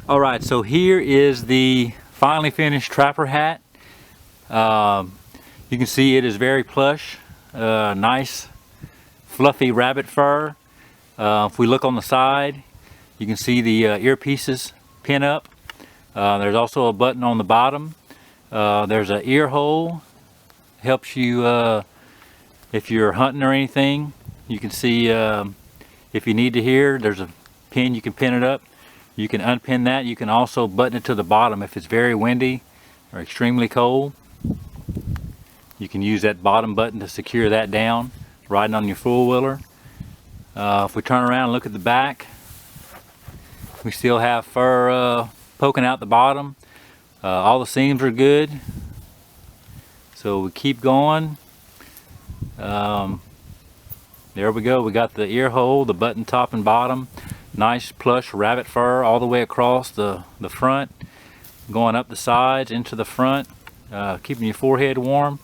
Alright, so here is the finally finished trapper hat. You can see it is very plush, nice fluffy rabbit fur. If we look on the side, you can see the earpieces pin up. There's also a button on the bottom. There's an ear hole, helps you if you're hunting or anything. You can see if you need to hear, there's a pin, you can pin it up. You can unpin that. You can also button it to the bottom if it's very windy or extremely cold. You can use that bottom button to secure that down riding on your four-wheeler. If we turn around and look at the back, we still have fur poking out the bottom. All the seams are good. So we keep going. There we go. We got the ear hole, the button top and bottom. Nice plush rabbit fur all the way across the front, going up the sides into the front, keeping your forehead warm.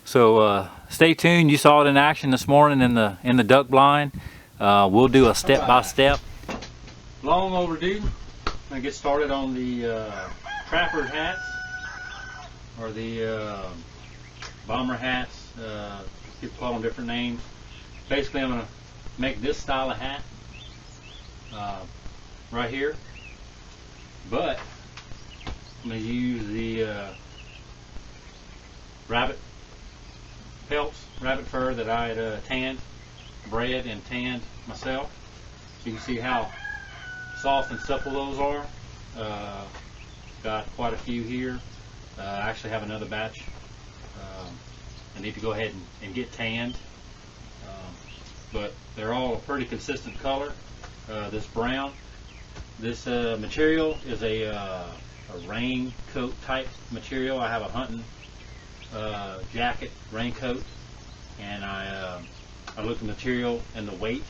So stay tuned. You saw it in action this morning in the duck blind. We'll do a step-by-step. Long overdue. I'm gonna get started on the trapper hats, or the bomber hats. People call them different names. Basically, I'm gonna make this style of hat right here, but I'm going to use the rabbit pelts, rabbit fur that I had bred and tanned myself. So you can see how soft and supple those are. Got quite a few here. I actually have another batch. I need to go ahead and get tanned, but they're all a pretty consistent color. This brown. This material is a raincoat type material. I have a hunting jacket raincoat, and I looked at the material and the weight,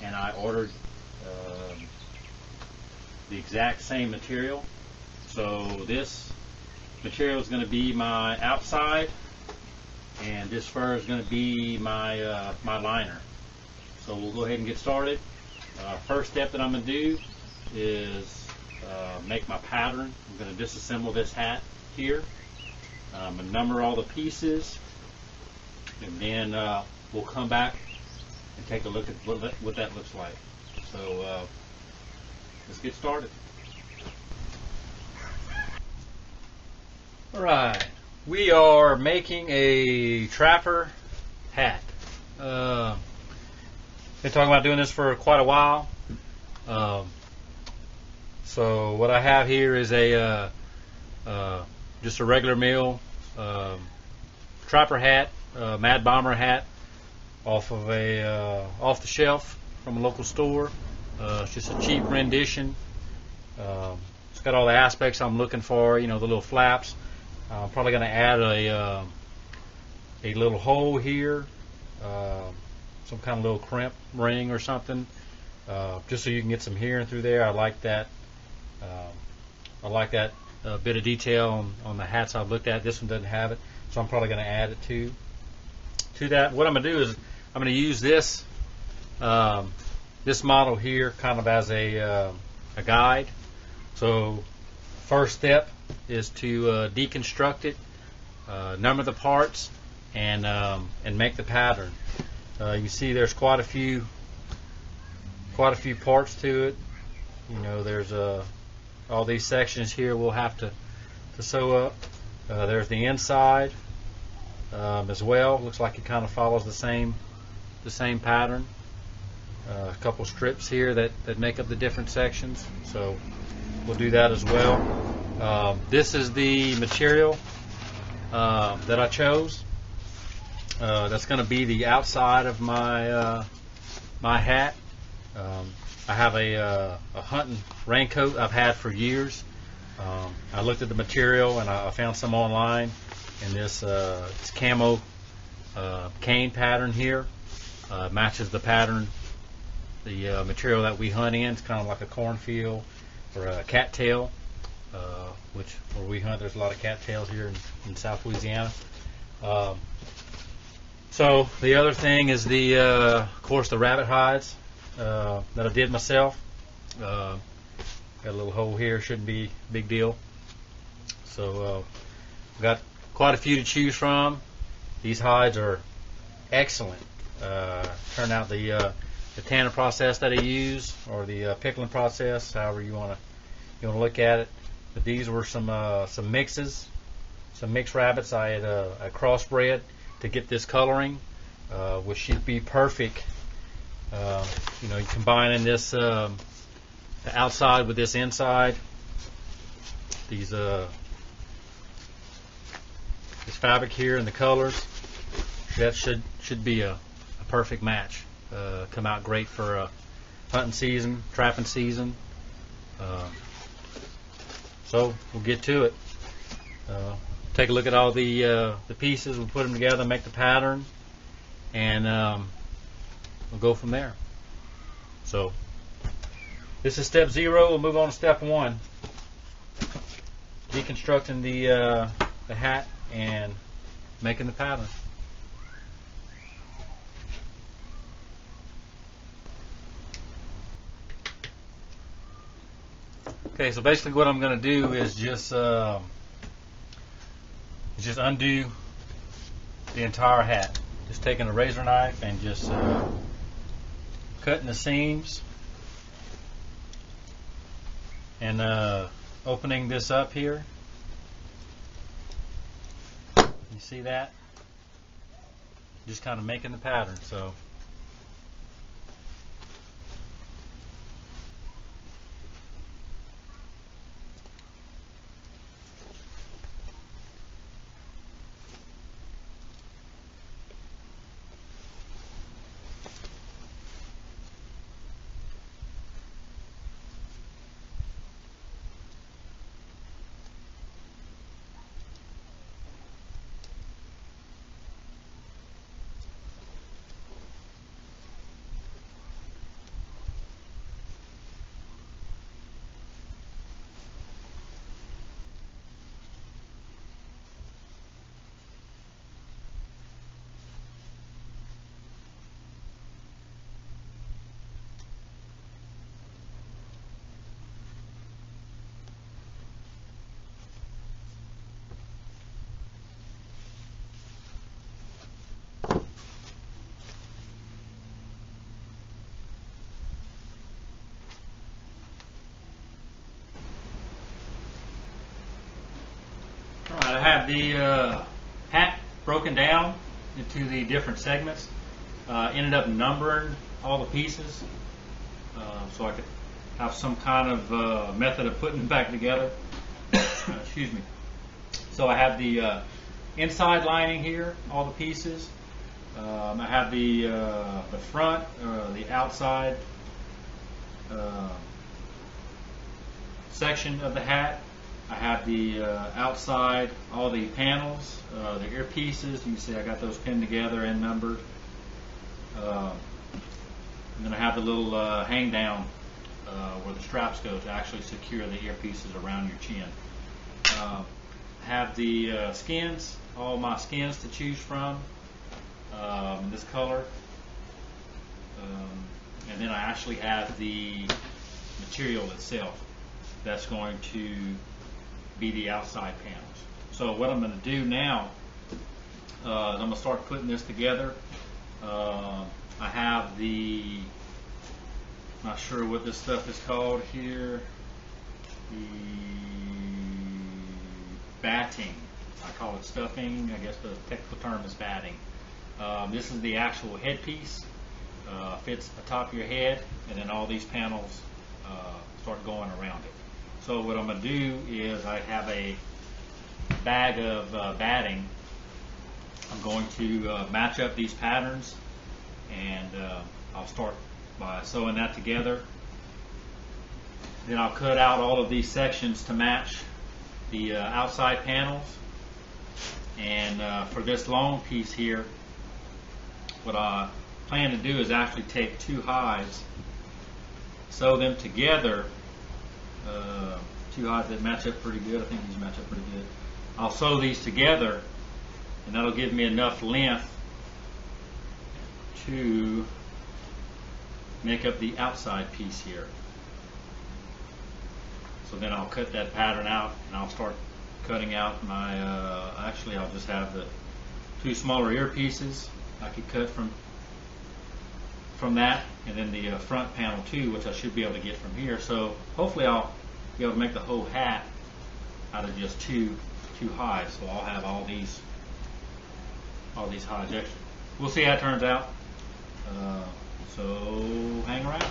and I ordered the exact same material. So this material is going to be my outside, and this fur is going to be my my liner. So we'll go ahead and get started. First step that I'm going to do is make my pattern. I'm going to disassemble this hat here. I'm going to number all the pieces, and then we'll come back and take a look at what that looks like. So let's get started. Alright, we are making a trapper hat. Been talking about doing this for quite a while. So what I have here is a just a regular mill trapper hat, Mad Bomber hat, off of a off the shelf from a local store. It's just a cheap rendition. It's got all the aspects I'm looking for. You know, the little flaps. I'm probably going to add a little hole here. Some kind of little crimp ring or something, just so you can get some hearing through there. I like that. I like that bit of detail on the hats I've looked at. This one doesn't have it, so I'm probably going to add it to that. What I'm going to do is I'm going to use this this model here kind of as a guide. So first step is to deconstruct it, number the parts, and make the pattern. You see there's quite a few parts to it. You know, there's all these sections here we'll have to sew up. There's the inside as well. Looks like it kind of follows the same pattern. A couple strips here that make up the different sections. So we'll do that as well. This is the material that I chose. That's going to be the outside of my my hat. I have a hunting raincoat I've had for years. I looked at the material and I found some online, and this camo cane pattern here matches the pattern, the material that we hunt in. It's kind of like a cornfield or a cattail, which where we hunt, there's a lot of cattails here in South Louisiana. So the other thing is of course, the rabbit hides that I did myself. Got a little hole here, shouldn't be a big deal. So got quite a few to choose from. These hides are excellent. Turn out the tanning process that I use, or the pickling process, however you want to look at it. But these were some mixes, some mixed rabbits. I had a crossbred to get this coloring, which should be perfect. You know, combining this the outside with this inside. These this fabric here and the colors, that should be a perfect match. Come out great for hunting season, trapping season. So we'll get to it. Take a look at all the pieces. We'll put them together, make the pattern, and we'll go from there. So this is step 0. We'll move on to step 1. Deconstructing the hat and making the pattern. Okay, so basically what I'm going to do is just undo the entire hat. Just taking a razor knife and just cutting the seams and opening this up here. You see that? Just kind of making the pattern. So I have the hat broken down into the different segments. Ended up numbering all the pieces so I could have some kind of method of putting them back together. Excuse me. So I have the inside lining here, all the pieces. I have the front, the outside section of the hat. I have the outside, all the panels, the earpieces. You can see I got those pinned together and numbered. And then I have the little hang down where the straps go to actually secure the earpieces around your chin. I have the skins, all my skins to choose from, this color. And then I actually have the material itself that's going to be the outside panels. So what I'm going to do now is I'm going to start putting this together. I have not sure what this stuff is called here, the batting. I call it stuffing. I guess the technical term is batting. This is the actual headpiece. Fits atop of your head, and then all these panels start going around it. So what I'm going to do is I have a bag of batting. I'm going to match up these patterns, and I'll start by sewing that together. Then I'll cut out all of these sections to match the outside panels. And for this long piece here, what I plan to do is actually take 2 hides, sew them together. 2 hides that match up pretty good. I think these match up pretty good. I'll sew these together, and that'll give me enough length to make up the outside piece here. So then I'll cut that pattern out, and I'll start cutting out my, actually I'll just have the 2 smaller earpieces I could cut from that, and then the front panel too, which I should be able to get from here. So hopefully I'll be able to make the whole hat out of just two hides. So I'll have all these hides extra. We'll see how it turns out. So hang around.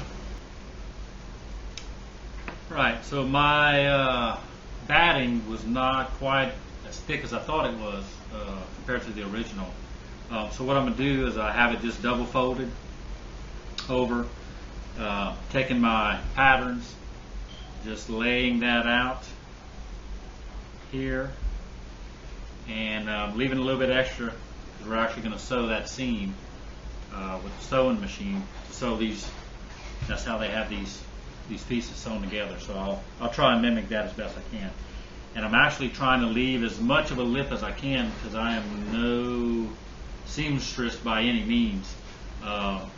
Right, so my batting was not quite as thick as I thought it was compared to the original. So what I'm going to do is I have it just double folded over, taking my patterns, just laying that out here, and leaving a little bit extra because we're actually going to sew that seam with the sewing machine to sew these. That's how they have these pieces sewn together. So I'll try and mimic that as best I can. And I'm actually trying to leave as much of a lip as I can because I am no seamstress by any means.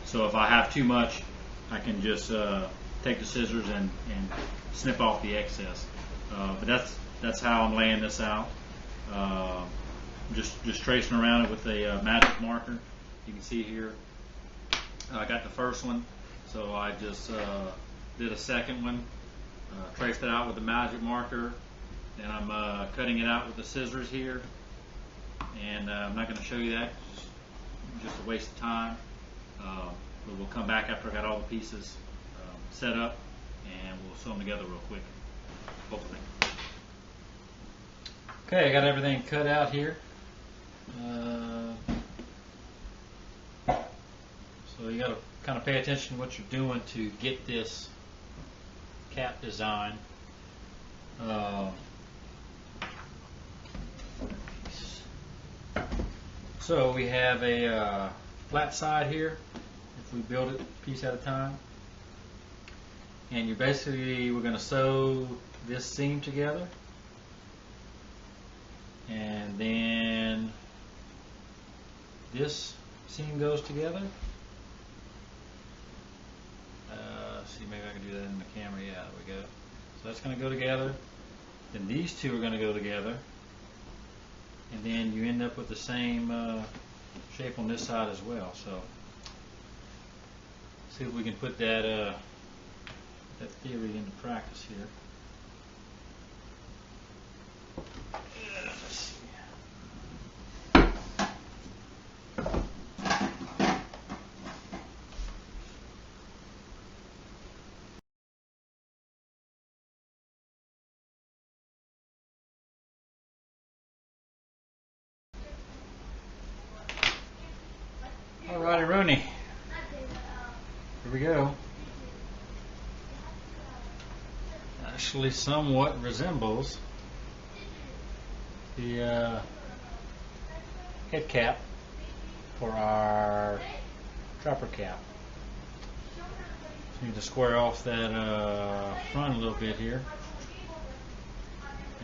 So if I have too much, I can just take the scissors and snip off the excess. But that's how I'm laying this out. Just tracing around it with a magic marker. You can see here I got the first one, so I just did a second one, traced it out with the magic marker, and I'm cutting it out with the scissors here. And I'm not going to show you that, just a waste of time. But we'll come back after I got all the pieces set up, and we'll sew them together real quick, hopefully. Okay, I got everything cut out here. So you got to kind of pay attention to what you're doing to get this cap design. So we have a flat side here if we build it a piece at a time, and we're going to sew this seam together, and then this seam goes together. See, maybe I can do that in the camera. Yeah, there we go. So that's going to go together. Then these two are going to go together, and then you end up with the same shape on this side as well. So see if we can put that theory into practice here. Let's see. Alrighty, Rooney. Here we go. Actually, somewhat resembles the head cap for our trapper cap. So need to square off that front a little bit here,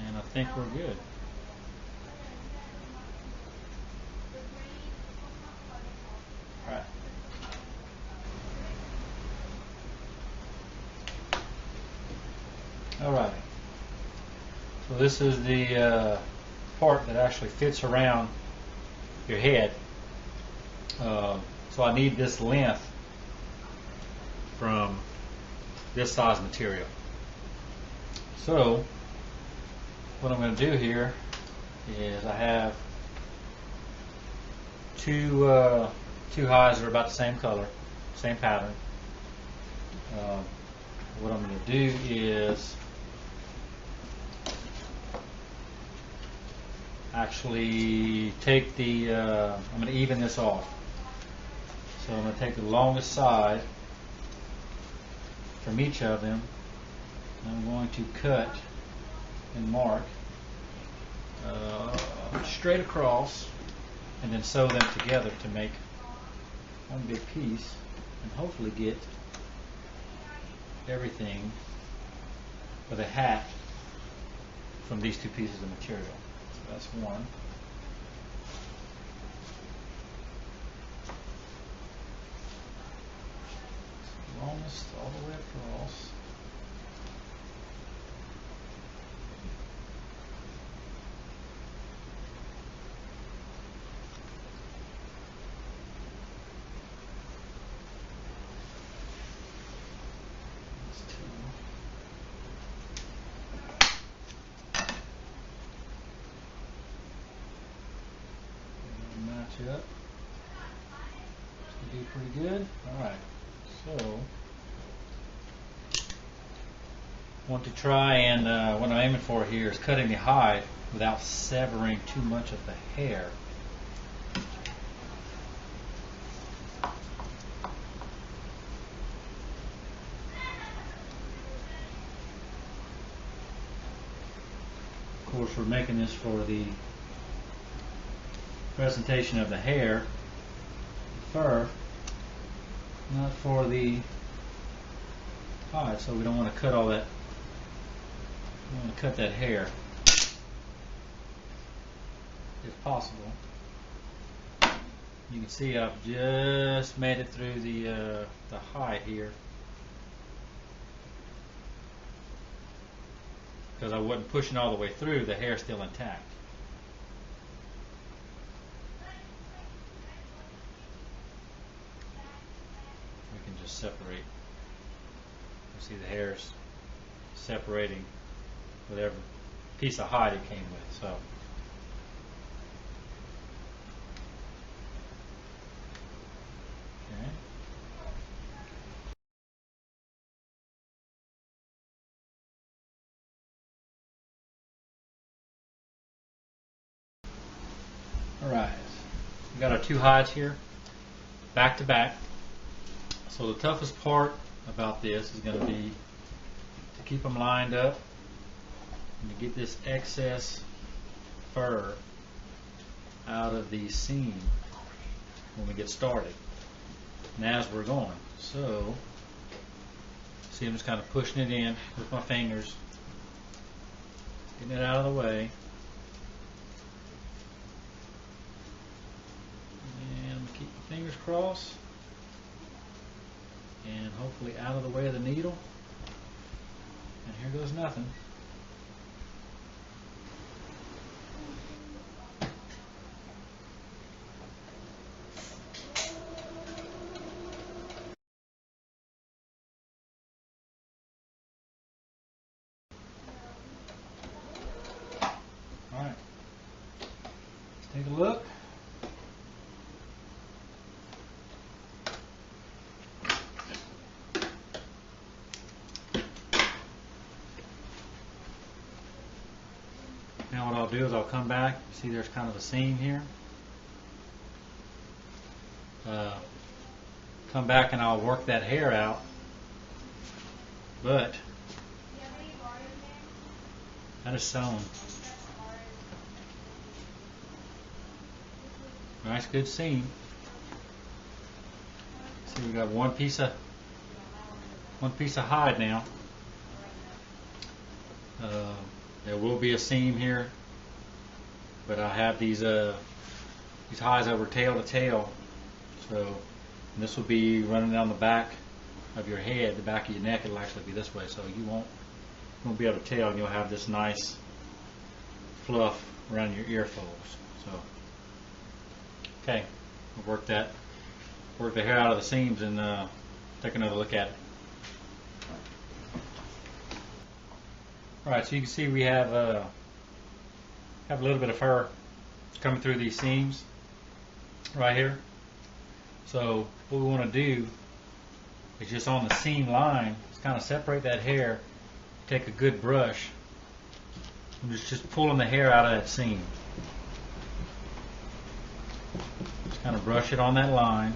and I think we're good. Right. Alright. So this is the part that actually fits around your head. So I need this length from this size material. So what I'm going to do here is I have two hides that are about the same color, same pattern. What I'm going to do is actually take the, I'm going to even this off. So I'm going to take the longest side from each of them. I'm going to cut and mark straight across, and then sew them together to make one big piece, and hopefully get everything for the hat from these two pieces of material. So that's one. Longest all the way across. up. Should do pretty good. Alright, so want to try and what I'm aiming for here is cutting the hide without severing too much of the hair. Of course, we're making this for the presentation of the hair, the fur, not for the hide, so we don't want to cut all that. We want to cut that hair if possible. You can see I've just made it through the hide here because I wasn't pushing all the way through. The hair's still intact. We can just separate. You see the hair's separating whatever piece of hide it came with. So okay. Alright, we got our two hides here back to back. So the toughest part about this is going to be to keep them lined up and to get this excess fur out of the seam when we get started and as we're going. So see, I'm just kind of pushing it in with my fingers, getting it out of the way, and keep my fingers crossed and hopefully out of the way of the needle. And here goes nothing. Alright, let's take a look. Now what I'll do is I'll come back. See, there's kind of a seam here. Come back and I'll work that hair out. But that is sewn. Nice, good seam. See, we got one piece of hide now. There will be a seam here, but I have these hides over tail to tail, so and this will be running down the back of your head, the back of your neck. It'll actually be this way, so you won't be able to tell, and you'll have this nice fluff around your ear folds. So okay, we'll work the hair out of the seams and take another look at it. Alright, so you can see we have a little bit of fur coming through these seams right here. So what we want to do is just on the seam line, just kind of separate that hair, take a good brush, and just pulling the hair out of that seam. Just kind of brush it on that line.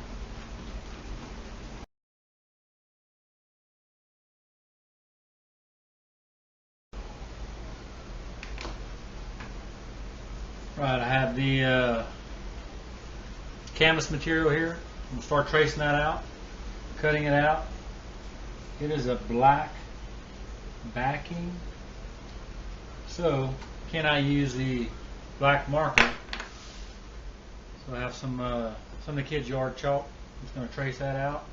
Right, I have the canvas material here. I'm going to start tracing that out, cutting it out. It is a black backing, so can I use the black marker? So I have some of the kids' yard chalk. I'm just going to trace that out.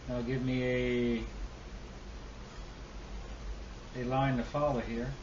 That'll give me a line to follow here.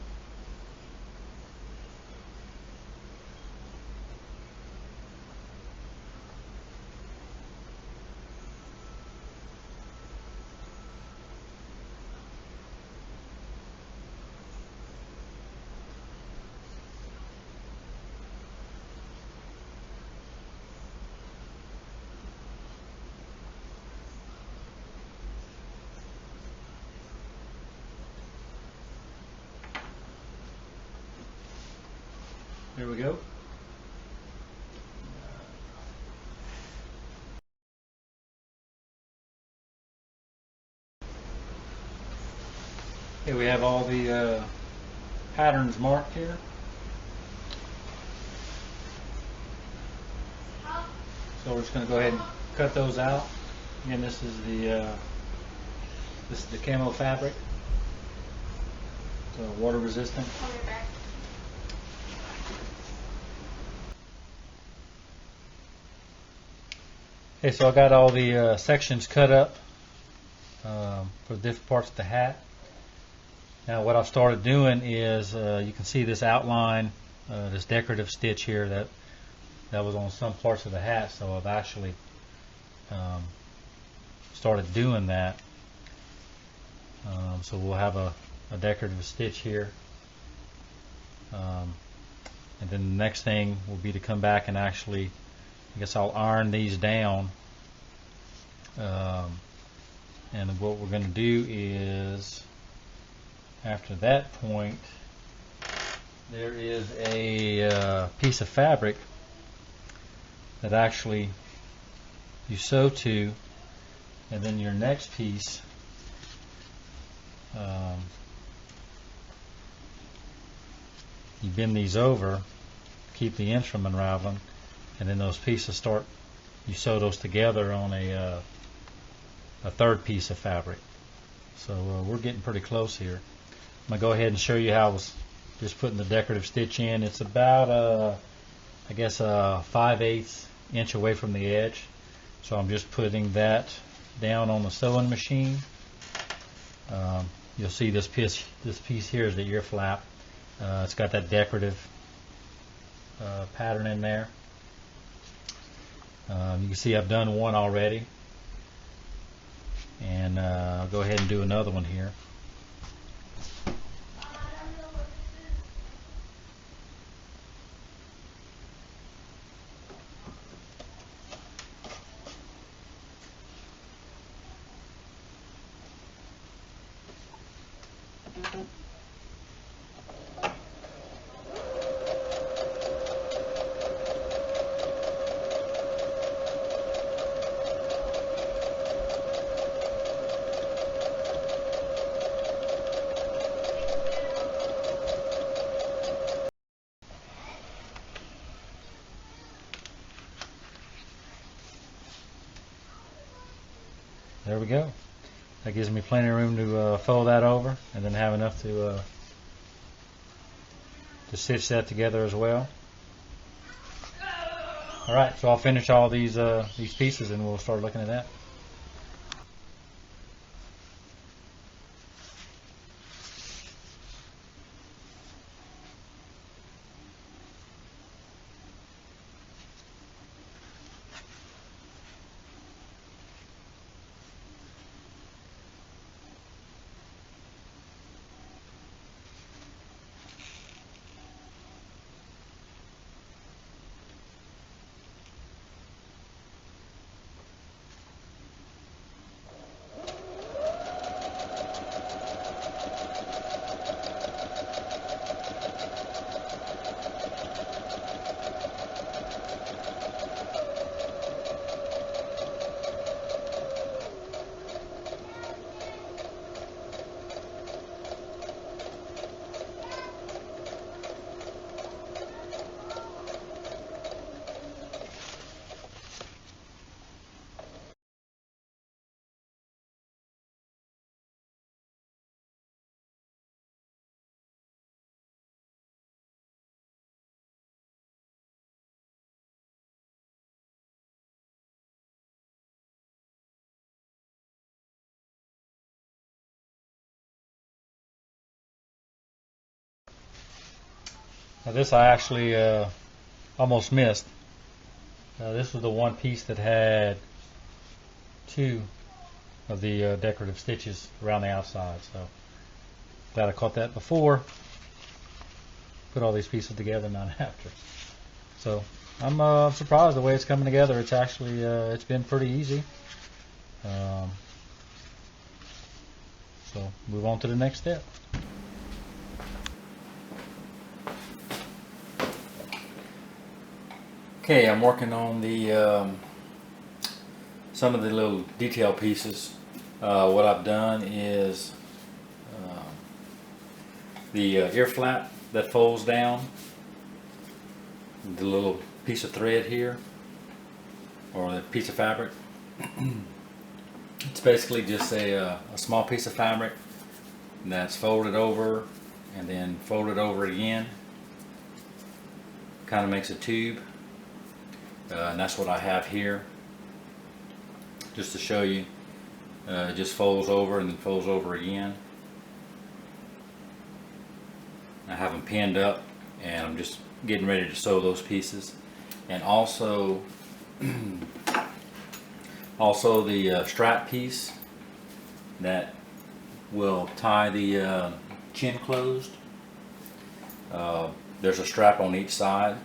There we go. Okay, we have all the patterns marked here. So we're just going to go ahead and cut those out. Again, this is the camo fabric. So water resistant. Okay, so I got all the sections cut up for the different parts of the hat. Now what I've started doing is you can see this outline, this decorative stitch here that was on some parts of the hat, so I've actually started doing that. So we'll have a decorative stitch here, and then the next thing will be to come back and actually, I guess I'll iron these down, and what we're going to do is, after that point, there is a piece of fabric that actually you sew to, and then your next piece you bend these over, keep the ends from unraveling, and then those pieces you sew those together on a third piece of fabric. So we're getting pretty close here. I'm going to go ahead and show you how I was just putting the decorative stitch in. It's about I guess 5/8 inch away from the edge. So I'm just putting that down on the sewing machine. You'll see this piece here is the ear flap. It's got that decorative pattern in there. You can see I've done one already, and I'll go ahead and do another one here. There we go. That gives me plenty of room to fold that over, and then have enough to stitch that together as well. All right, so I'll finish all these pieces, and we'll start looking at that. Now this I actually almost missed. This was the one piece that had two of the decorative stitches around the outside. So glad I caught that before. Put all these pieces together, not after. So I'm surprised the way it's coming together. It's actually it's been pretty easy. So move on to the next step. Okay, I'm working on the some of the little detail pieces. What I've done is the ear flap that folds down, the little piece of thread here, or the piece of fabric. It's basically just a small piece of fabric that's folded over and then folded over again. Kind of makes a tube, and that's what I have here. Just to show you, it just folds over and then folds over again. I have them pinned up, and I'm just getting ready to sew those pieces. And also the strap piece that will tie the chin closed. There's a strap on each side.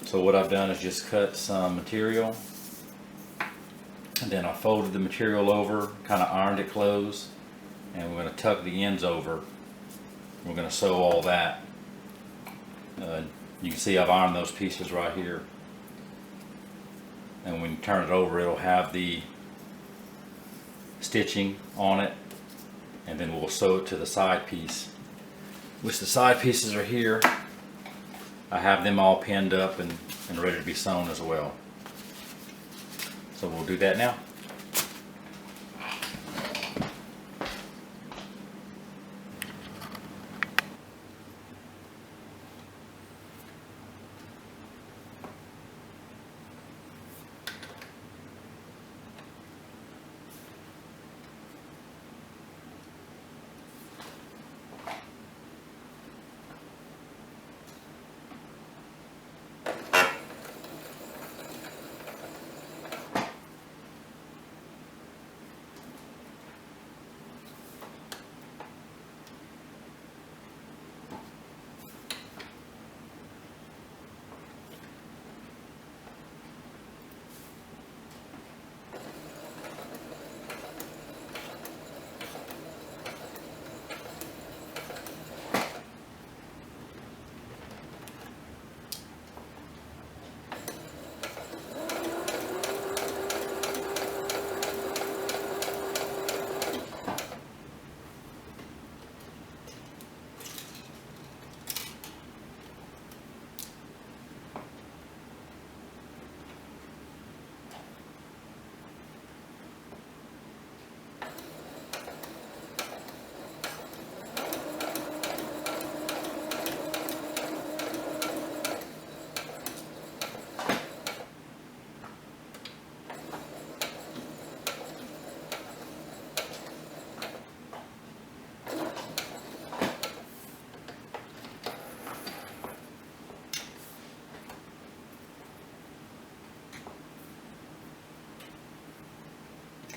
So what I've done is just cut some material, and then I folded the material over, kind of ironed it closed, and we're going to tuck the ends over. We're going to sew all that. You can see I've ironed those pieces right here. And when you turn it over, it'll have the stitching on it, and then we'll sew it to the side piece. Which the side pieces are here. I have them all pinned up and ready to be sewn as well. So we'll do that now.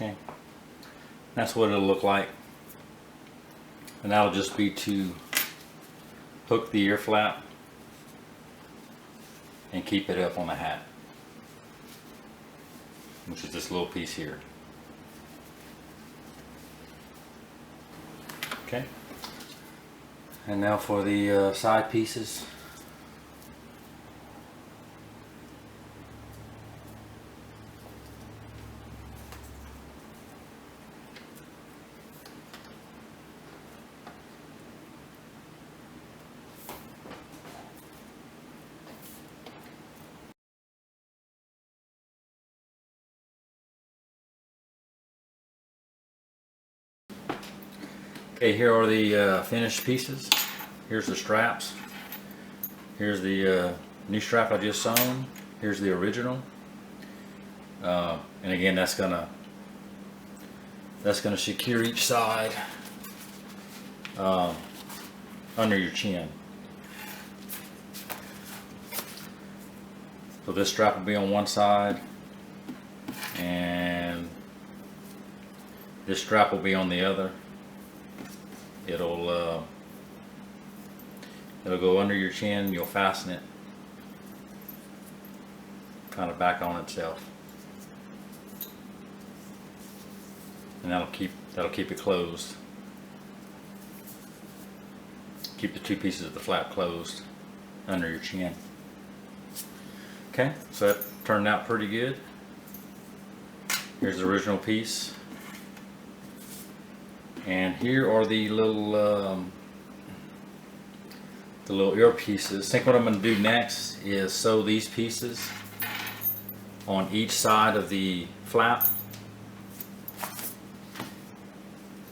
Okay, that's what it'll look like, and that'll just be to hook the ear flap and keep it up on the hat, which is this little piece here. Okay, and now for the side pieces. Okay, here are the finished pieces. Here's the straps. Here's the new strap I just sewn. Here's the original. And again, that's gonna secure each side under your chin. So this strap will be on one side, and this strap will be on the other. It'll go under your chin. You'll fasten it kind of back on itself, and that'll keep it closed. Keep the two pieces of the flap closed under your chin. Okay, so that turned out pretty good. Here's the original piece. And here are the little ear pieces. I think what I'm going to do next is sew these pieces on each side of the flap. I'm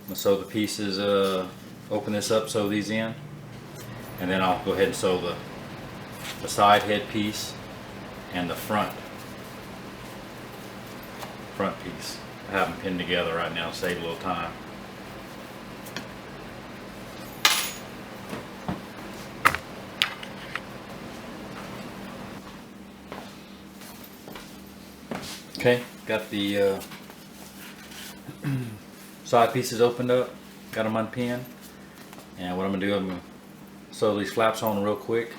going to sew the pieces, open this up, sew these in, and then I'll go ahead and sew the side head piece and the front piece. I have them pinned together right now to save a little time. Okay, got the side pieces opened up, got them unpinned, and what I'm going to do, I'm going to sew these flaps on real quick,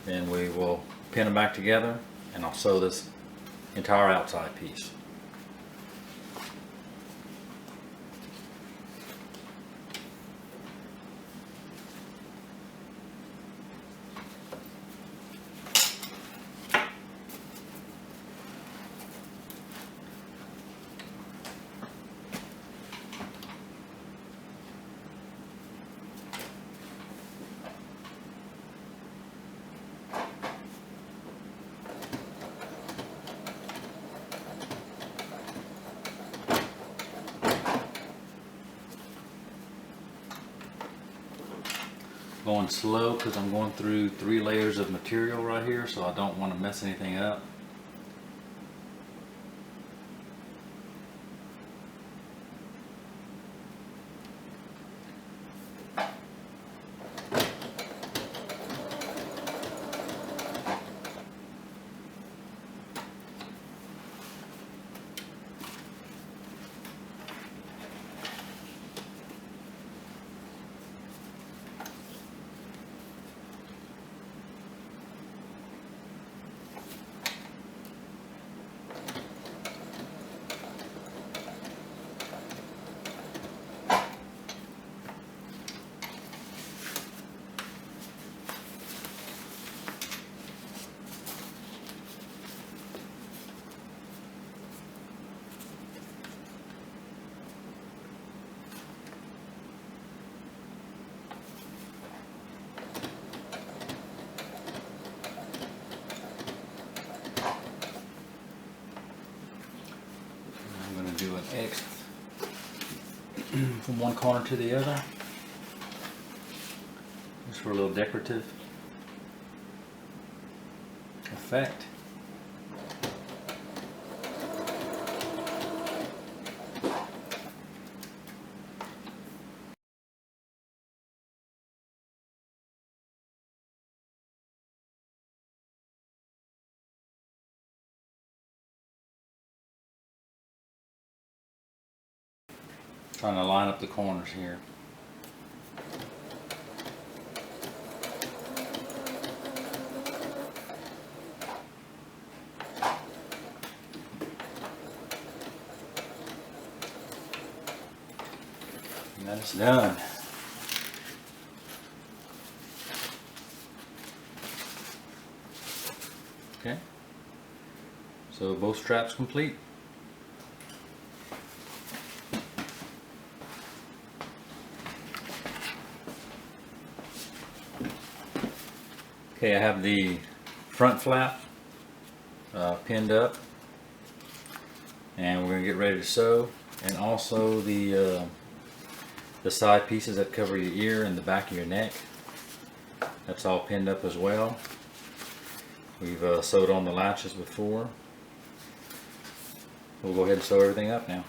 then we will pin them back together, and I'll sew this entire outside piece. Going slow because I'm going through 3 layers of material right here, so I don't want to mess anything up. Do an X from one corner to the other, just for a little decorative effect. Trying to line up the corners here. And that's done. Okay. So both straps complete. Okay, I have the front flap pinned up, and we're going to get ready to sew, and also the side pieces that cover your ear and the back of your neck. That's all pinned up as well. We've sewed on the latches before. We'll go ahead and sew everything up now.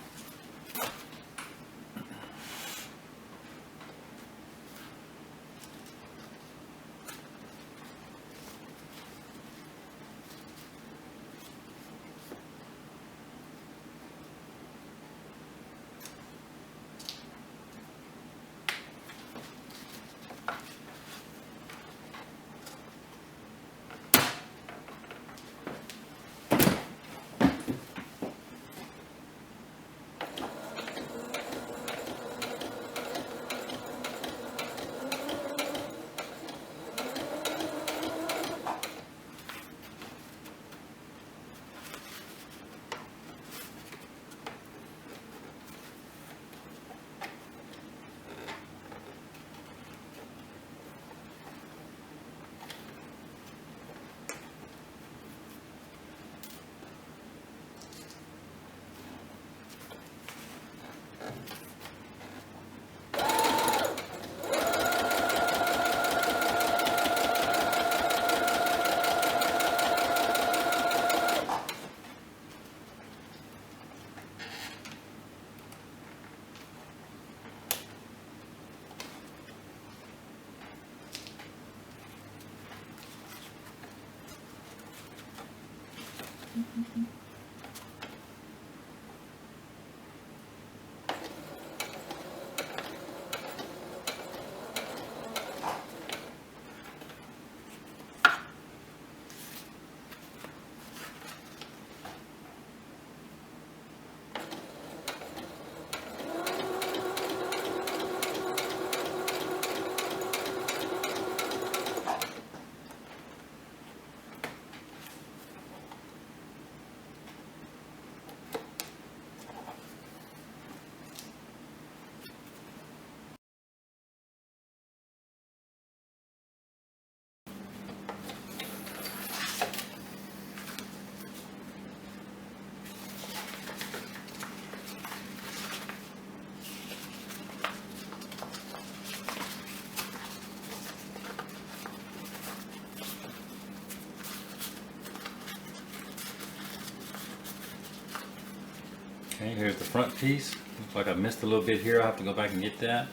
Okay, here's the front piece. Looks like I missed a little bit here. I'll have to go back and get that.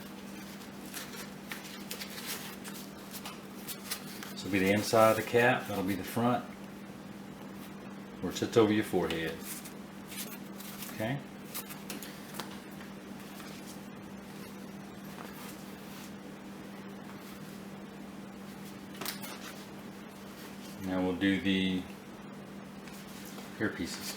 This will be the inside of the cap. That'll be the front, where it sits over your forehead. Okay. Now we'll do the earpieces.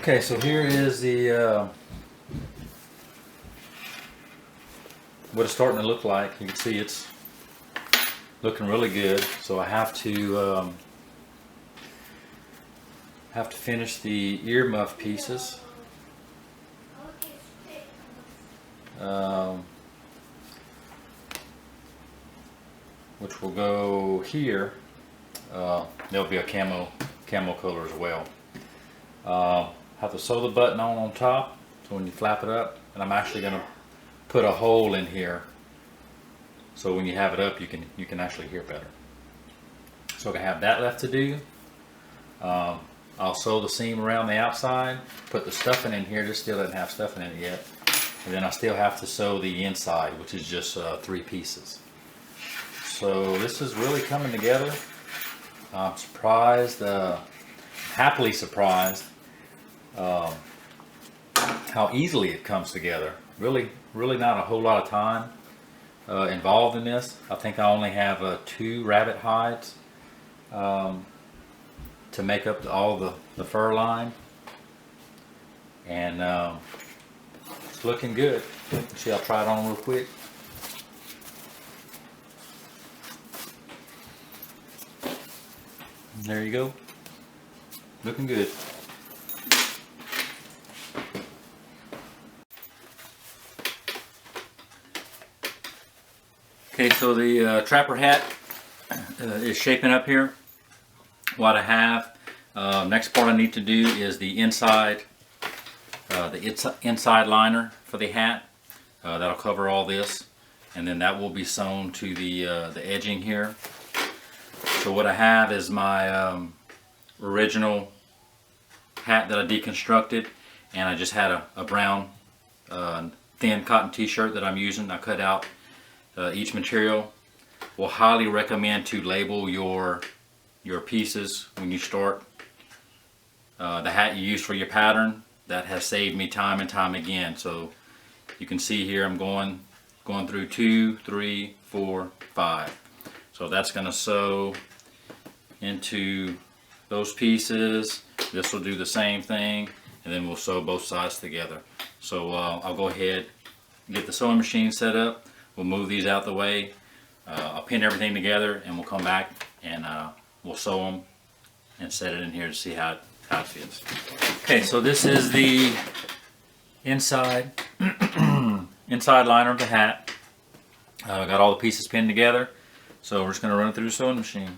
Okay, so here is the what it's starting to look like. You can see it's looking really good. So I have to finish the ear muff pieces. Which will go here. There'll be a camo color as well. Have to sew the button on top, so when you flap it up, and I'm actually going to put a hole in here, so when you have it up, you can actually hear better. So I have that left to do. I'll sew the seam around the outside, put the stuffing in here. This still doesn't have stuffing in it yet, and then I still have to sew the inside, which is just 3 pieces. So this is really coming together. I'm surprised, happily surprised, how easily it comes together. Really not a whole lot of time involved in this. I think I only have 2 rabbit hides to make up all the fur line, and it's looking good. See, I'll try it on real quick. There you go. Looking good. Okay, so the trapper hat is shaping up here. What I have, next part I need to do is the inside liner for the hat. That'll cover all this, and then that will be sewn to the edging here. So what I have is my original hat that I deconstructed, and I just had a brown thin cotton t-shirt that I'm using. I cut out each material. Will highly recommend to label your pieces when you start. The hat you use for your pattern, that has saved me time and time again. So you can see here I'm going through 2, 3, 4, 5. So that's going to sew into those pieces. This will do the same thing, and then we'll sew both sides together. So I'll go ahead and get the sewing machine set up. We'll move these out the way. I'll pin everything together, and we'll come back and we'll sew them and set it in here to see how it fits. Okay, so this is the inside inside liner of the hat. Got all the pieces pinned together, so we're just going to run it through the sewing machine.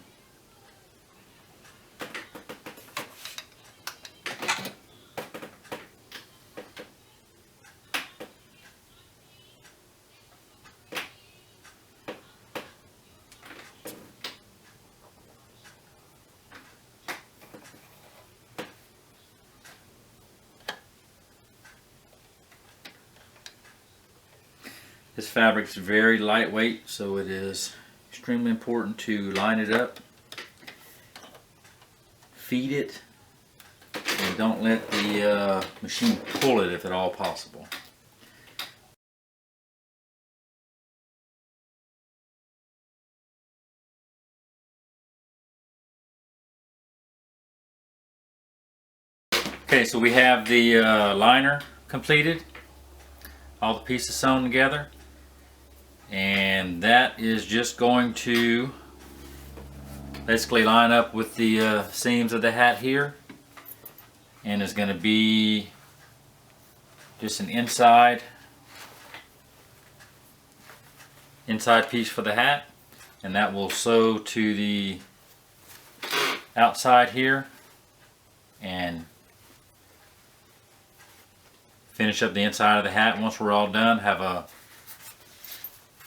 This fabric is very lightweight, so it is extremely important to line it up, feed it, and don't let the machine pull it if at all possible. Okay, so we have the liner completed, all the pieces sewn together. And that is just going to basically line up with the seams of the hat here, and is going to be just an inside piece for the hat, and that will sew to the outside here and finish up the inside of the hat. Once we're all done, have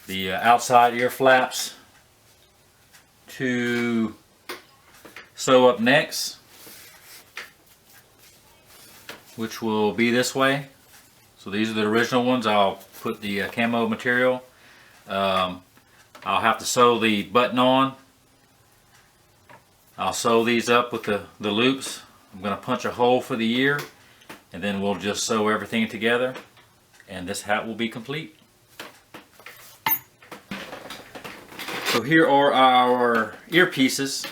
the outside ear flaps to sew up next, which will be this way. So these are the original ones. I'll put the camo material. I'll have to sew the button on. I'll sew these up with the loops. I'm going to punch a hole for the ear, and then we'll just sew everything together, and this hat will be complete. So here are our earpieces.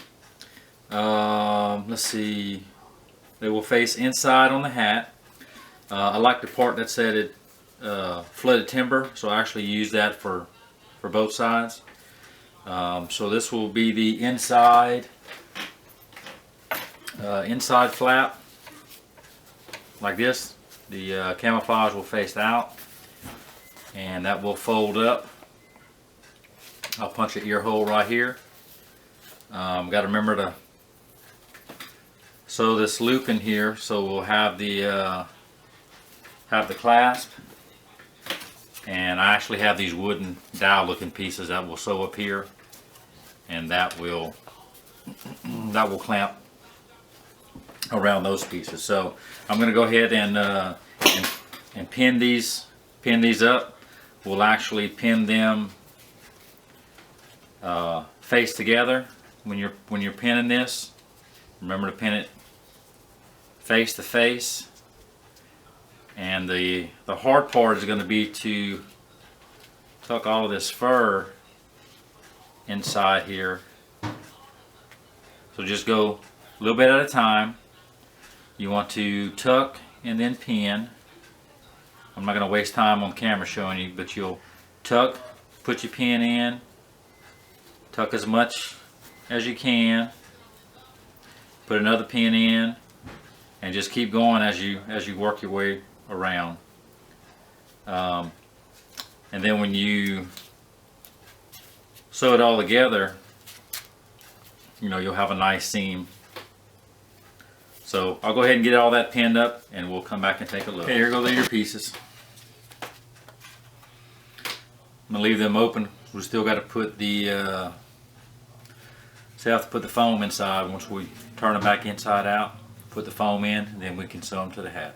Let's see, they will face inside on the hat. I like the part that said it flooded timber, so I actually use that for both sides. So this will be the inside flap, like this. The camouflage will face out, and that will fold up. I'll punch an ear hole right here. Got to remember to sew this loop in here, so we'll have the clasp. And I actually have these wooden dowel looking pieces that will sew up here, and that will clamp around those pieces. So I'm going to go ahead and pin these up. We'll actually pin them face together. When you're pinning this, remember to pin it face to face. And the hard part is going to be to tuck all of this fur inside here. So just go a little bit at a time. You want to tuck and then pin. I'm not going to waste time on camera showing you, but you'll tuck, put your pin in, tuck as much as you can, put another pin in, and just keep going as you work your way around. And then when you sew it all together, you'll have a nice seam. So I'll go ahead and get all that pinned up, and we'll come back and take a look. Okay, here go the ear pieces. I'm gonna leave them open. We still got to put the have to put the foam inside. Once we turn them back inside out, put the foam in, and then we can sew them to the hat.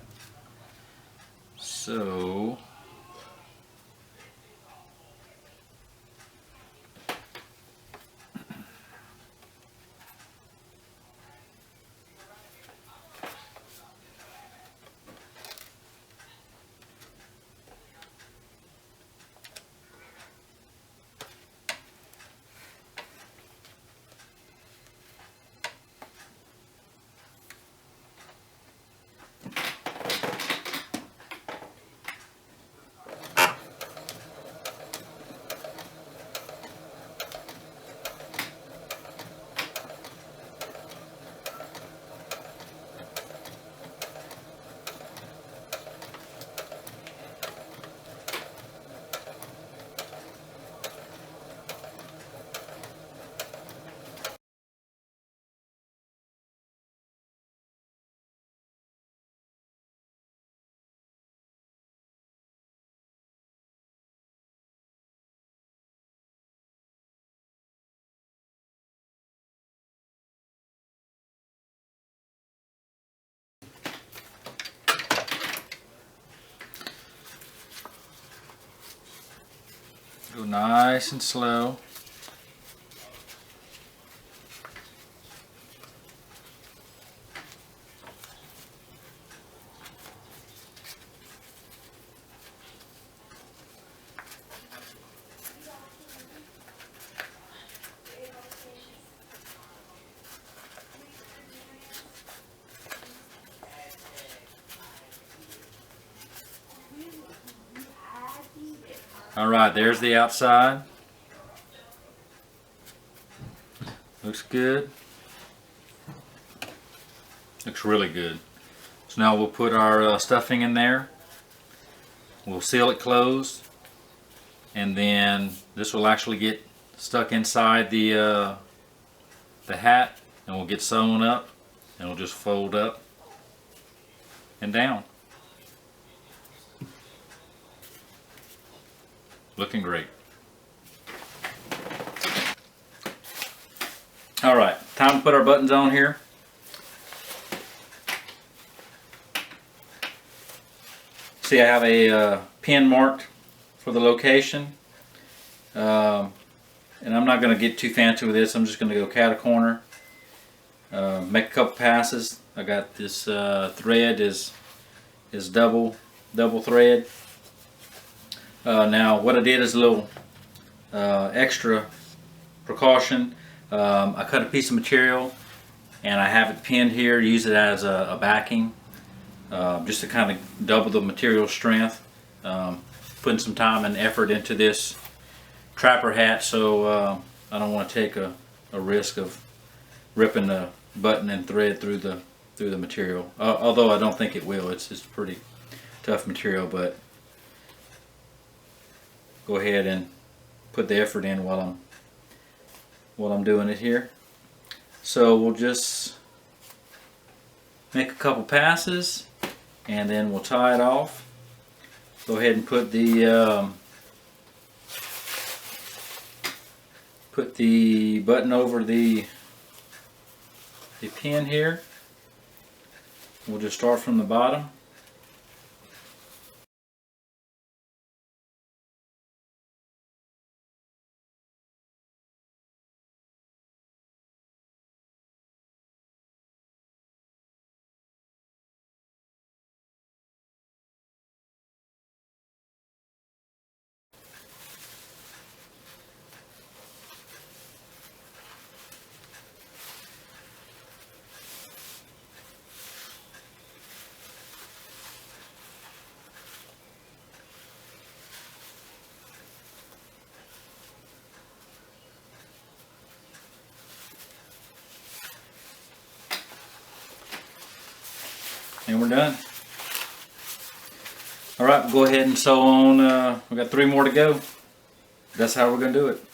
So go nice and slow. All right, there's the outside. Looks good. Looks really good. So now we'll put our stuffing in there. We'll seal it closed, and then this will actually get stuck inside the hat, and we'll get sewn up, and we'll just fold up and down. Looking great. All right, time to put our buttons on here. See, I have a pin marked for the location, and I'm not going to get too fancy with this. I'm just going to go cat a corner, make a couple passes. I got this thread is double thread. Now what I did is a little extra precaution. I cut a piece of material and I have it pinned here, use it as a backing, just to kind of double the material strength. Putting some time and effort into this trapper hat, so I don't want to take a risk of ripping the button and thread through the material. Although I don't think it will. It's pretty tough material, but go ahead and put the effort in while I'm doing it here. So we'll just make a couple passes and then we'll tie it off. Go ahead and put the button over the pin here. We'll just start from the bottom. And we're done. All right, we'll go ahead and sew on. We got 3 more to go. That's how we're going to do it.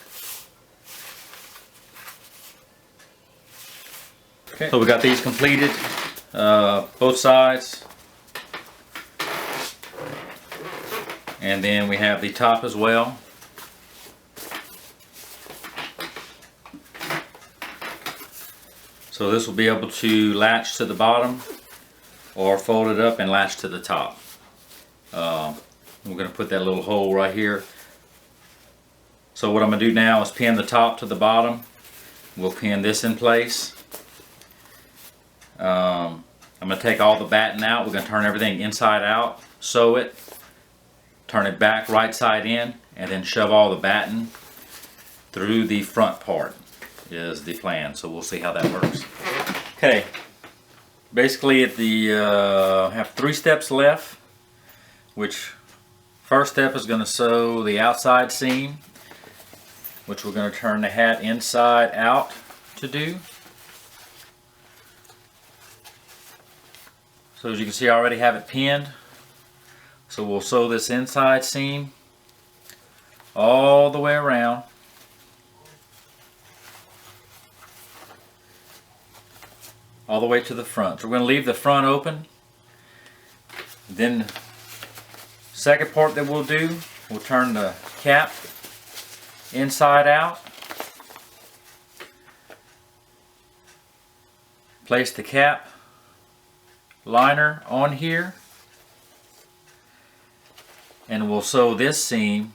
Okay, so we got these completed, both sides, and then we have the top as well. So this will be able to latch to the bottom, or fold it up and latch to the top. We're going to put that little hole right here. So what I'm going to do now is pin the top to the bottom. We'll pin this in place. I'm going to take all the batting out. We're going to turn everything inside out, sew it, turn it back right side in, and then shove all the batting through the front part is the plan. So we'll see how that works. Okay, basically at the have 3 steps left, which first step is going to sew the outside seam, which we're going to turn the hat inside out to do. So as you can see, I already have it pinned. So we'll sew this inside seam all the way around. All the way to the front. So we're going to leave the front open. Then second part that we'll do, we'll turn the cap inside out. Place the cap liner on here. And we'll sew this seam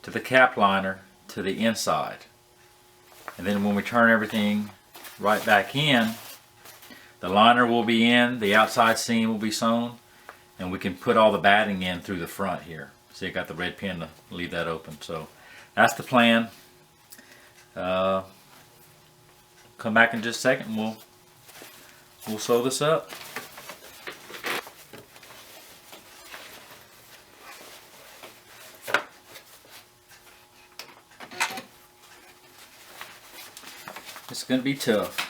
to the cap liner to the inside. And then when we turn everything right back in, the liner will be in, the outside seam will be sewn, and we can put all the batting in through the front here. See, I got the red pin to leave that open. So that's the plan. Come back in just a second and we'll sew this up. It's going to be tough.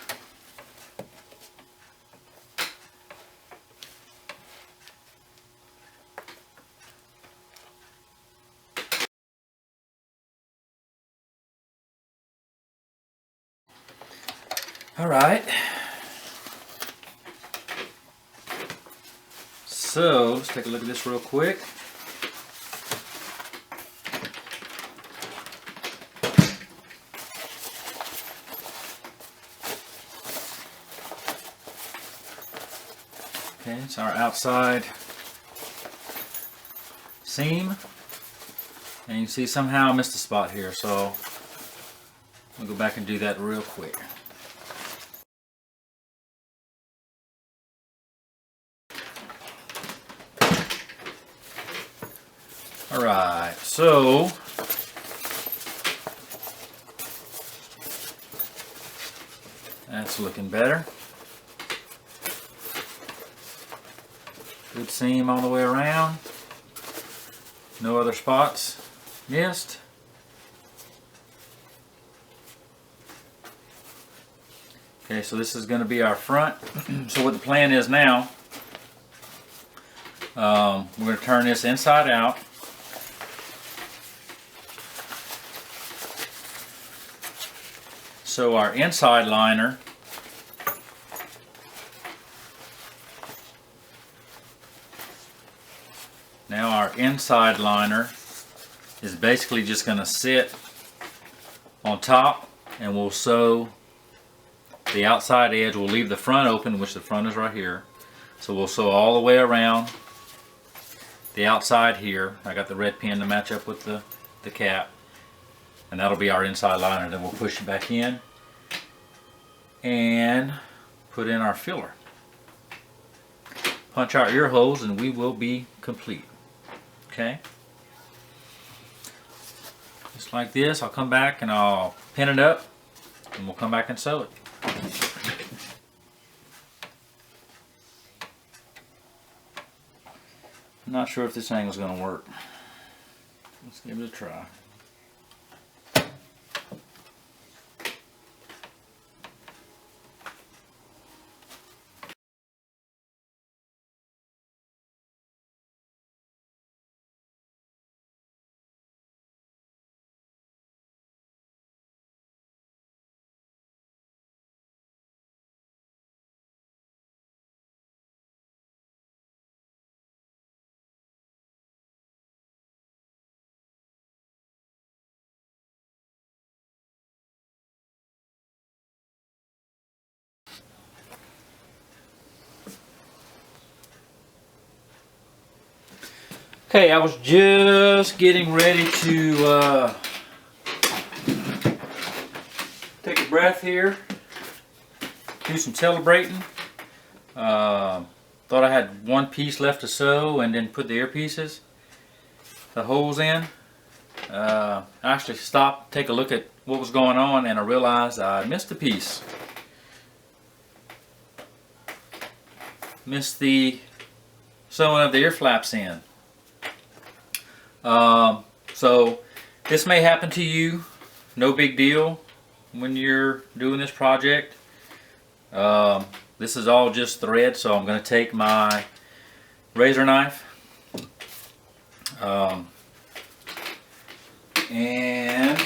All right. So let's take a look at this real quick. Okay, it's our outside seam. And you can see somehow I missed a spot here, so I'll go back and do that real quick. Alright, so that's looking better. Good seam all the way around. No other spots missed. Okay, so this is going to be our front. So what the plan is now, we're going to turn this inside out. So our inside liner is basically just going to sit on top, and we'll sew the outside edge. We'll leave the front open, which the front is right here. So we'll sew all the way around the outside here. I got the red pin to match up with the cap. And that'll be our inside liner. Then we'll push it back in and put in our filler. Punch our ear holes and we will be complete. Okay? Just like this, I'll come back and I'll pin it up and we'll come back and sew it. I'm not sure if this angle is going to work. Let's give it a try. Okay, I was just getting ready to take a breath here, do some celebrating. Thought I had one piece left to sew and then put the earpieces, the holes in. I actually stopped, take a look at what was going on, and I realized I missed a piece. Missed the sewing of the ear flaps in. So this may happen to you, no big deal when you're doing this project. This is all just thread, so I'm going to take my razor knife and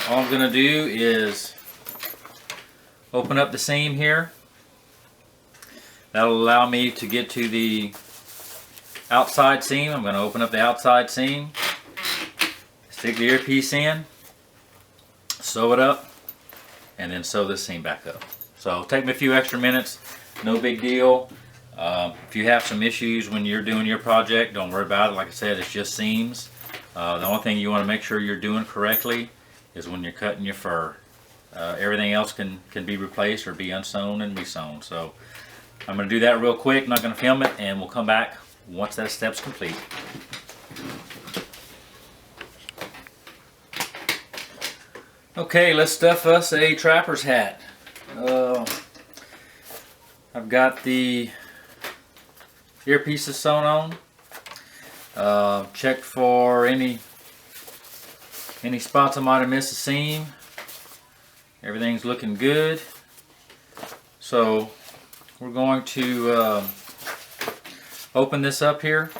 all I'm going to do is open up the seam here. That'll allow me to get to the outside seam. I'm going to open up the outside seam, stick the earpiece in, sew it up, and then sew this seam back up. So take me a few extra minutes, no big deal. If you have some issues when you're doing your project, don't worry about it. Like I said, it's just seams. The only thing you want to make sure you're doing correctly is when you're cutting your fur. Everything else can be replaced or be unsewn and resewn. So I'm going to do that real quick, not going to film it, and we'll come back once that step's complete. Okay, let's stuff us a trapper's hat. I've got the earpieces sewn on. Checked for any spots I might have missed a seam. Everything's looking good. So we're going to open this up here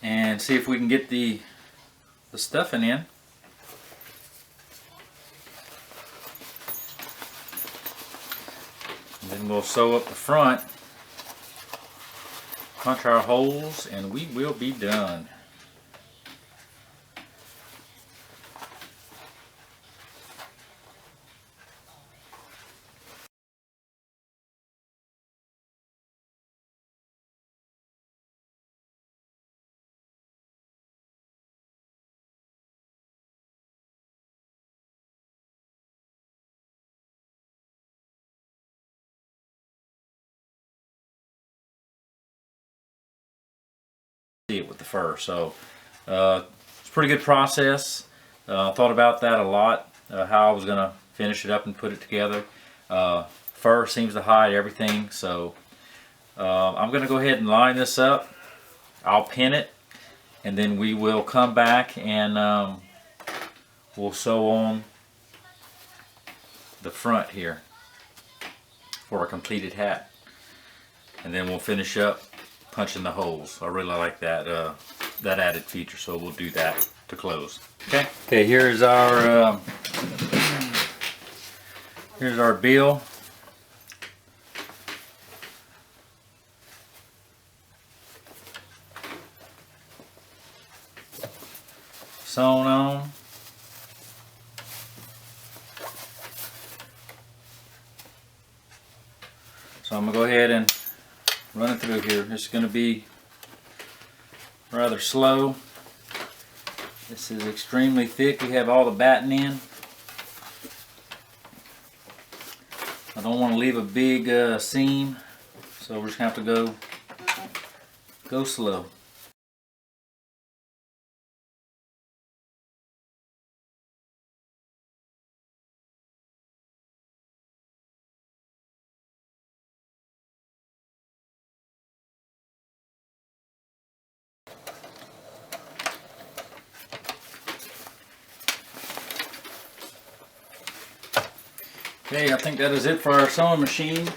and see if we can get the stuffing in. And then we'll sew up the front, punch our holes, and we will be done. It with the fur, so it's a pretty good process. Thought about that a lot, how I was going to finish it up and put it together. Fur seems to hide everything, so I'm going to go ahead and line this up. I'll pin it, and then we will come back and we'll sew on the front here for a completed hat, and then we'll finish up punching the holes. I really like that that added feature, so we'll do that to close. Okay, here's our bill. Sewn on. So I'm gonna go ahead and run it through here. It's going to be rather slow. This is extremely thick. We have all the batting in. I don't want to leave a big seam, so we're just going to have to go slow. Okay, I think that is it for our sewing machine.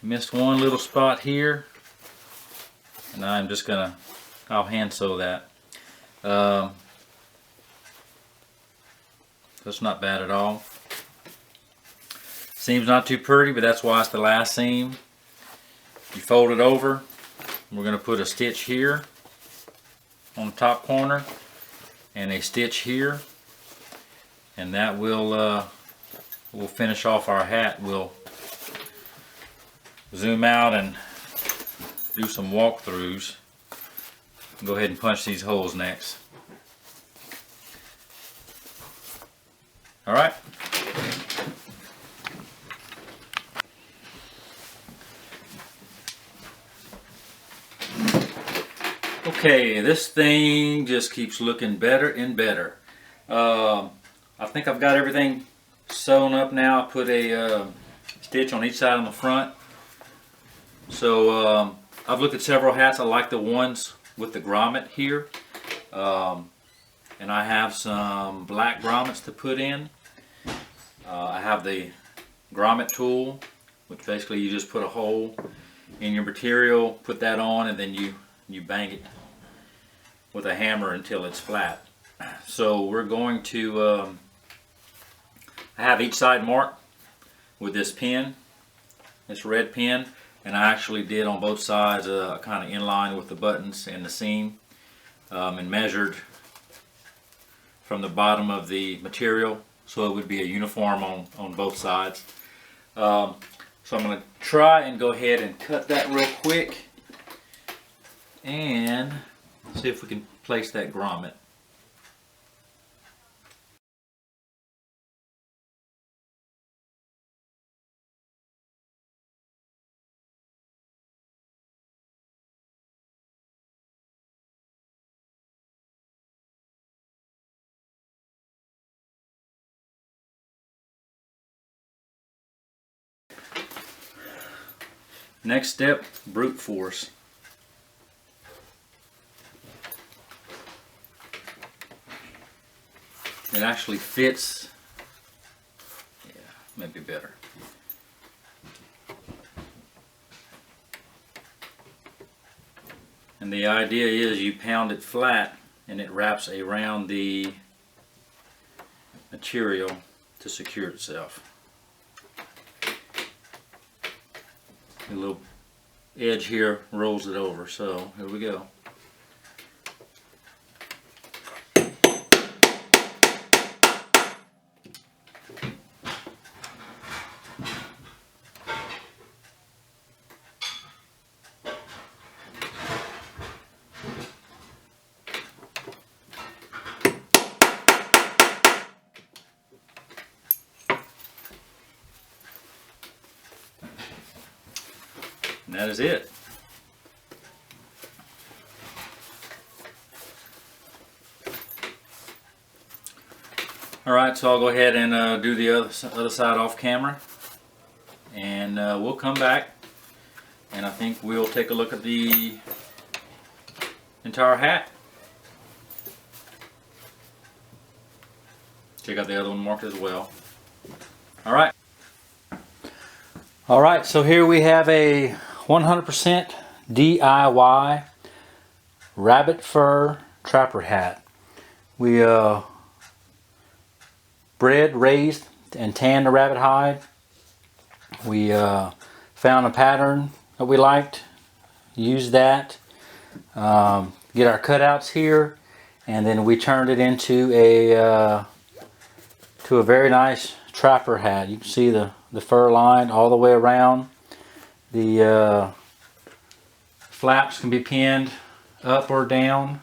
Missed one little spot here, and I'm just gonna, I'll hand sew that. That's not bad at all. Seam's not too pretty, but that's why it's the last seam. You fold it over. We're gonna put a stitch here on the top corner and a stitch here, and that will we'll finish off our hat, we'll zoom out and do some walkthroughs. Go ahead and punch these holes next. Alright. Okay, this thing just keeps looking better and better. I think I've got everything sewn up now. I put a stitch on each side on the front. So I've looked at several hats. I like the ones with the grommet here. And I have some black grommets to put in. I have the grommet tool, which basically you just put a hole in your material, put that on, and then you bang it with a hammer until it's flat. So we're going to have each side marked with this pin, this red pin, and I actually did on both sides kind of in line with the buttons and the seam, and measured from the bottom of the material so it would be a uniform on both sides. So I'm going to try and go ahead and cut that real quick and see if we can place that grommet. Next step, brute force. It actually fits, yeah, maybe better. And the idea is you pound it flat and it wraps around the material to secure itself. The little edge here rolls it over, so here we go. And that is it. Alright, so I'll go ahead and do the other side off camera, and we'll come back and I think we'll take a look at the entire hat. Check out the other one marked as well. Alright. Alright, so here we have a 100% DIY rabbit fur trapper hat. We bred, raised, and tanned the rabbit hide. We found a pattern that we liked, used that, get our cutouts here, and then we turned it into a very nice trapper hat. You can see the fur line all the way around. The flaps can be pinned up or down,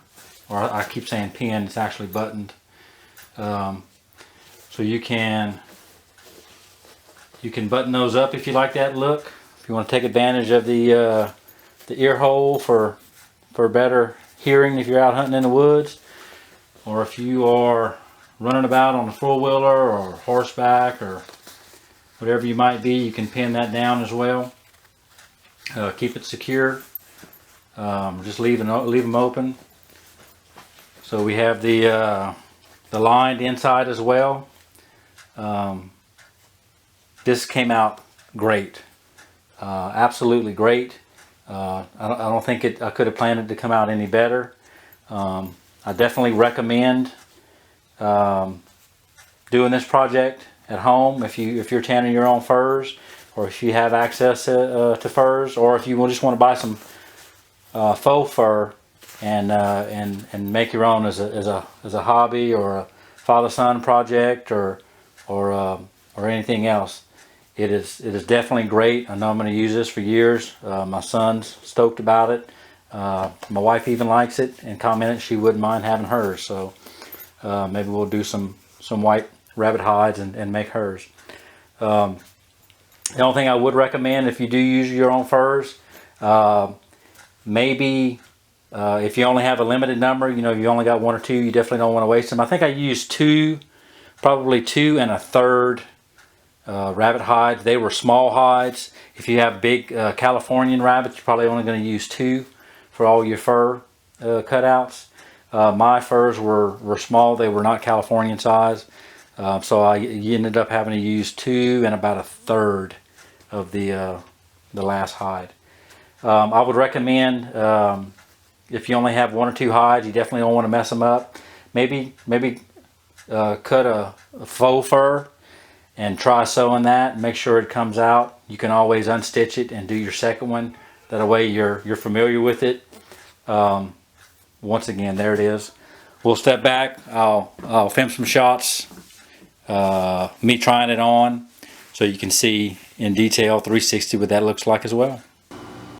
or I keep saying pinned, it's actually buttoned. So you can button those up if you like that look. If you want to take advantage of the ear hole for better hearing if you're out hunting in the woods, or if you are running about on a four-wheeler or horseback or whatever you might be, you can pin that down as well. Keep it secure. Just leave them open. So we have the lined inside as well. This came out great, absolutely great. I don't think I could have planned it to come out any better. I definitely recommend doing this project at home if you're tanning your own furs, or if you have access to furs, or if you just want to buy some faux fur and make your own as a hobby or a father-son project or or anything else. It is definitely great. I know I'm going to use this for years. My son's stoked about it. My wife even likes it and commented she wouldn't mind having hers. So maybe we'll do some white rabbit hides and make hers. The only thing I would recommend if you do use your own furs, maybe if you only have a limited number, you know, you only got 1 or 2, you definitely don't want to waste them. I think I used 2, probably 2 1/3 rabbit hides. They were small hides. If you have big Californian rabbits, you're probably only going to use 2 for all your fur cutouts. My furs were small. They were not Californian size. So I ended up having to use 2 and about 1/3 of the last hide. I would recommend if you only have 1 or 2 hides, you definitely don't want to mess them up. Maybe cut a faux fur and try sewing that and make sure it comes out. You can always unstitch it and do your second one. That way you're familiar with it. Once again, there it is. We'll step back. I'll film some shots, me trying it on, so you can see in detail 360 what that looks like as well.